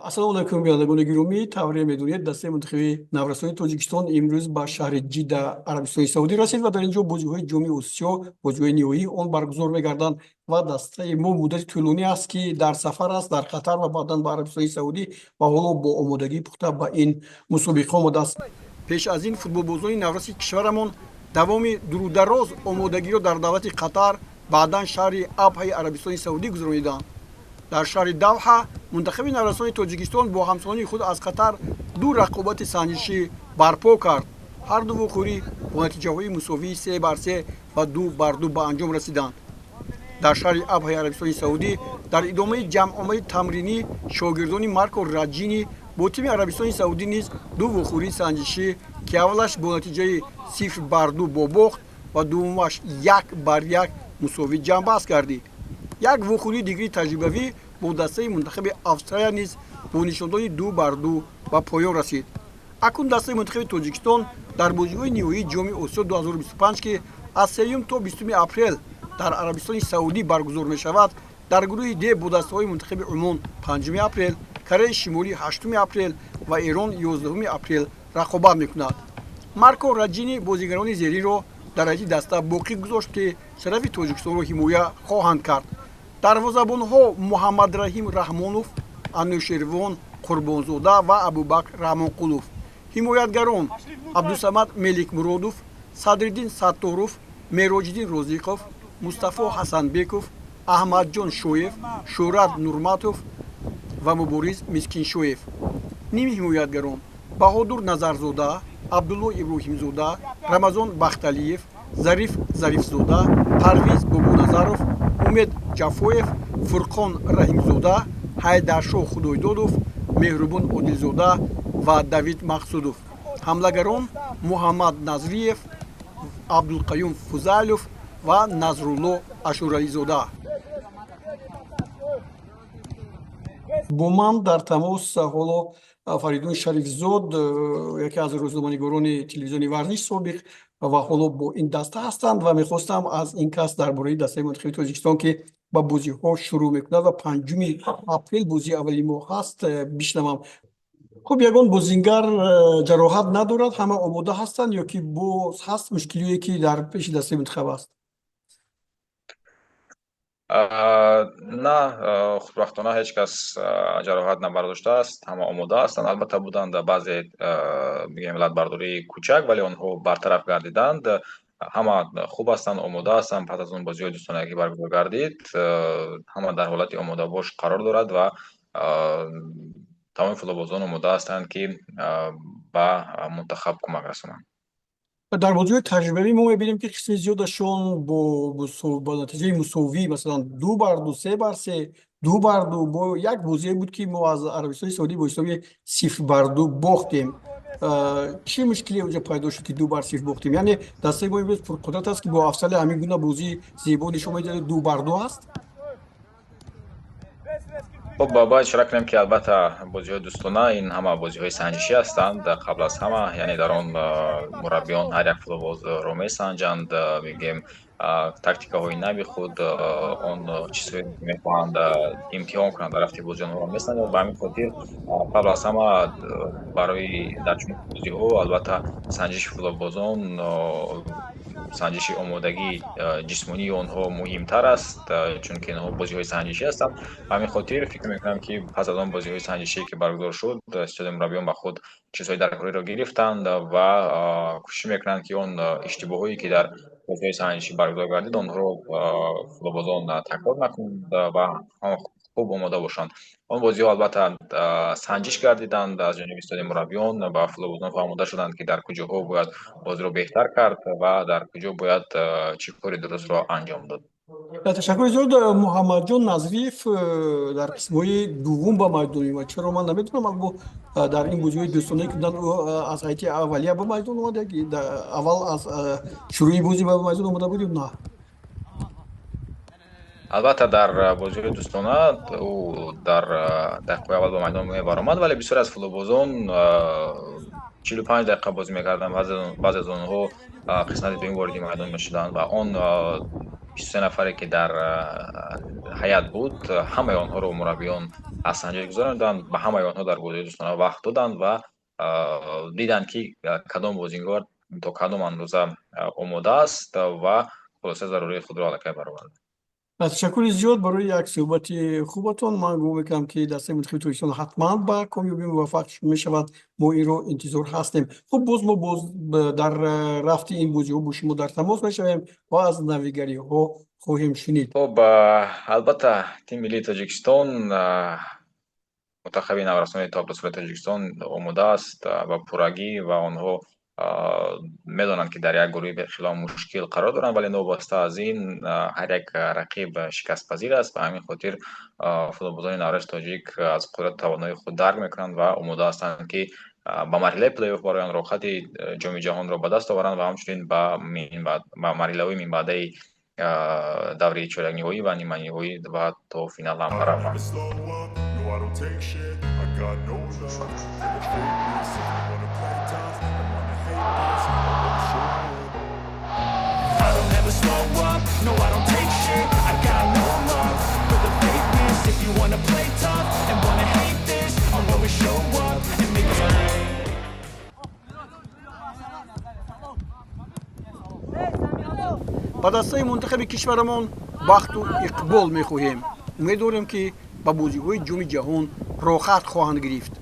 ассалому алайкум, биёрдагони гиромӣ. Тавре медонед, дастаи мунтахаби наврасони Тоҷикистон имрӯз ба шаҳри Ҷидда, Арабистони Саудӣ расид ва дар ин ҷо бозиҳои ҷоми Осиё, бозиҳои ниҳоӣ он баргузор мегарданд ва дастаи мо муддати тӯлонӣ аст, ки дар сафар аст дар Қатар ва баъдан ба Арабистони Саудӣ ва ҳоло бо омодагии пухта ба ин мусобиқа омадааст. Пеш аз ин футболбозони навраси кишварамон давоми дурудароз омодагиро дар давлати Қатар, баъдан шаҳри Абҳаи Арабистони Саудӣ гузаронидаанд. дар шаҳри Давҳа мунтахаби наврасони Тоҷикистон бо ҳамсоҳони худ аз Қатар ду рақобати санҷишӣ барпо кард. ҳар ду вохӯрӣ бо натиҷаҳои мусовии 3-3 ва 2-2 ба анҷом расиданд. дар шаҳри Абҳаи Арабистони Саудӣ дар идомаи ҷамъомади тамринӣ шогирдони Марко Раҷини бо тими Арабистони Саудӣ низ ду вохӯрии санҷишӣ, ки аввалаш бо натиҷаи 0-2 бо бохт ва дуввумаш 1-1 мусови ҷамъбаст гардид. як вохӯрии дигари таҷрибавӣ бо дастаи мунтахаби Австралия низ бо нишондони 2-2 ба поён расид. акнун дастаи мунтахаби Тоҷикистон дар бозиҳои ниҳоии ҷоми Осиё 2025, ки аз 3 то 20 апрел дар Арабистони Саудӣ баргузор мешавад, дар гурӯҳи Д бо дастаҳои мунтахаби Умон 5 апрел, Кореяи Шимолӣ 8 апрел ва Эрон 11 апрел рақобат мекунад. Марко Раҷини бозигарони зериро дар ҳайати даста боқӣ гузошт, ки шарафи Тоҷикистонро ҳимоя хоҳанд кард. дарвозабонҳо Муҳаммадраҳим Раҳмонов, Анӯшервон Қурбонзода ва Абубакр Раҳмонқулов, ҳимоятгарон Абдусамад Меликмуродов, Садриддин Сатторов, Мероҷиддин Розиқов, Мустафо Ҳасанбеков, Аҳмадҷон Шоев, Шӯрат Нурматов ва Мубориз Мискиншоев. Ними ҳимоятгарон Баҳодур Назарзода, Абдулло Иброҳимзода, Рамазон Бахталиев, Зариф Зарифзода, Парвиз Бобоназаров, Умед Ҷафоев, Фурқон Раҳимзода, Ҳайдаршоҳ Худойдодов, Меҳрубон Одилзода ва Давид Мақсудов. ҳамлагарон Муҳаммад Назриев, Абдулқаюм Фузайлов ва Назрулло Ашурализода. бо ман дар тамос ҳоло Фаридун Шарифзод, яке аз рӯзноманигорони телевизиони варзиш собиқ ва ҳоло бо ин даста ҳастанд ва мехостам аз ин кас дар бораи дастаи мунтахаби Тоҷикистон, ки ба бозиҳо шурӯъ мекунад ва 5 апрел бозии аввали мо ҳаст, бишнавам. хуб, ягон бозингар ҷароҳат надорад, ҳама омода ҳастанд ё ки боз ҳаст мушкилие, ки дар пеши дастаи мунтахаб аст? на, худбахтона ҳеҷ кас ҷароҳат набардоштааст, ҳама омода ҳастанд. албатта буданд баъзе миллатбардории кӯчак, вале онҳо бартараф гардиданд. ҳама хуб ҳастанд, омода ҳастанд. пас аз он бозиҳои дӯстона ки баргузор гардид, ҳама дар ҳолати омодабош қарор дорад ва тамоми футболбозон омода ҳастанд, ки ба мунтахаб кӯмак расонанд. дар бозиҳои таҷрибавӣ мо мебинем, ки қисми зиёдашон бо натиҷаи мусовӣ, масалан 2-2, 3-3, 2-2 бо як бозие буд, ки мо аз Арабистони Саудӣ бо ҳисоби 0-2 бохтем. чӣ мушкиле онҷо пайдо шуд, ки 2-0 бохтем? яъне дастаи мо имрӯз пурқудрат аст, ки бо Австралия ҳамин гуна бозии зебо нишон медиҳад, 2-2 аст. خب باید اشاره کنیم که البته بازی‌های دوستانه این همه بازی‌های سنجشی هستند. قبل از همه یعنی در آن مربیان هر یک فوتبالباز رو میسنجند، میگیم تاکتیک‌های نوی خود، آن چیزهایی که می‌خواهند امتحان کنند در رفته بازی‌ها رو میسنجند. به همین خاطر قبل از همه برای در چنین بازی‌ها البته سنجش فوتبالبازان، سنجش آمادگی جسمانی آنها مهمتر است، چون که اینها بازی‌های سنجشی هستند. به همین خاطر فکر می‌کنم که پس از آن بازی‌های سنجشی که برگزار شد، استاد مربیان با خود چیزهای در کاری را گرفتند و کوشش می‌کنند که آن اشتباهایی که در بازی‌های سنجشی برگزار گردید آنها را فوتبالبازان تکرار نکنند و خوب آماده باشند. آن بازی‌ها البته سنجش گردیدند از جانب استاد مربیان و فوتبالبازان آماده شدند که در کجاها باید بازی را بهتر کرد و در کجا باید چه کاری درست را انجام داد. تشکر زیاد. محمدجان نظریف در قسمت‌های دوم با میدان اومد. چرا من نمی‌دونم، اما در این بازی‌های دوستانه که از هیئت اولیه با میدان اومده، که اول از شروع بازی با میدان اومده بودیم نه؟ البته در بازی‌های دوستانه او در دقیقه اول با میدان می‌آمد، ولی بسیار از فوتبالبازان 45 دقیقه بازی می‌کردند. بعضی از آنها قسمت دوم وارد میدان می‌شدند و آن 23 нафаре ки дар ҳайат буд, ҳамаи онҳоро мураббиён аз санҷиш гузаронданд, ба ҳамаи онҳо дар бозии дӯстона вақт доданд ва диданд ки кадом бозингор то кадом андоза омода аст ва хулоса зарурии худро аллакай баровард. تشکر زیاد برای یک صحبت خوبتون. من گمان میکنم که دسته منتخب تویستان حتما با کامیابی موفق میشود. ما این رو انتظار هستیم. خب باز ما در رفت این بازی ها با شما در تماس میشویم و از نویگری ها خواهیم شنید. خب البته تیم ملی تاجیکستان منتخب نورسانی تابلوس‌های تاجیکستان آماده است و پرگی و آنها میدانند که در یک گروه خیلی مشکل قرار دارند، ولی نوبسته از این هر یک رقیب شکست پذیر است. به همین خاطر فوتبالبازان نورش تاجیک از قدرت توانایی خود درک میکنند و آماده هستند که با مرحله پلی آف برای آن رخت جام جهان را به دست آورند و همچنین با مرحله من بعدی دوره چهارک نهایی و نیمه نهایی و تا فینال هم روند. I don't take shit, I got no love for the fakeness. If you wanna play tough and wanna hate this, I wanna show up. I don't ever slow up, no I don't take shit. I got no love for the fakeness. If you wanna play tough and wanna hate this, I'll always show up and make it right. با دسته منتخب کشورمان بخت و اقبال میخواهیم. امیدواریم که با بازی‌های جام جهان راحت خواهند گرفت.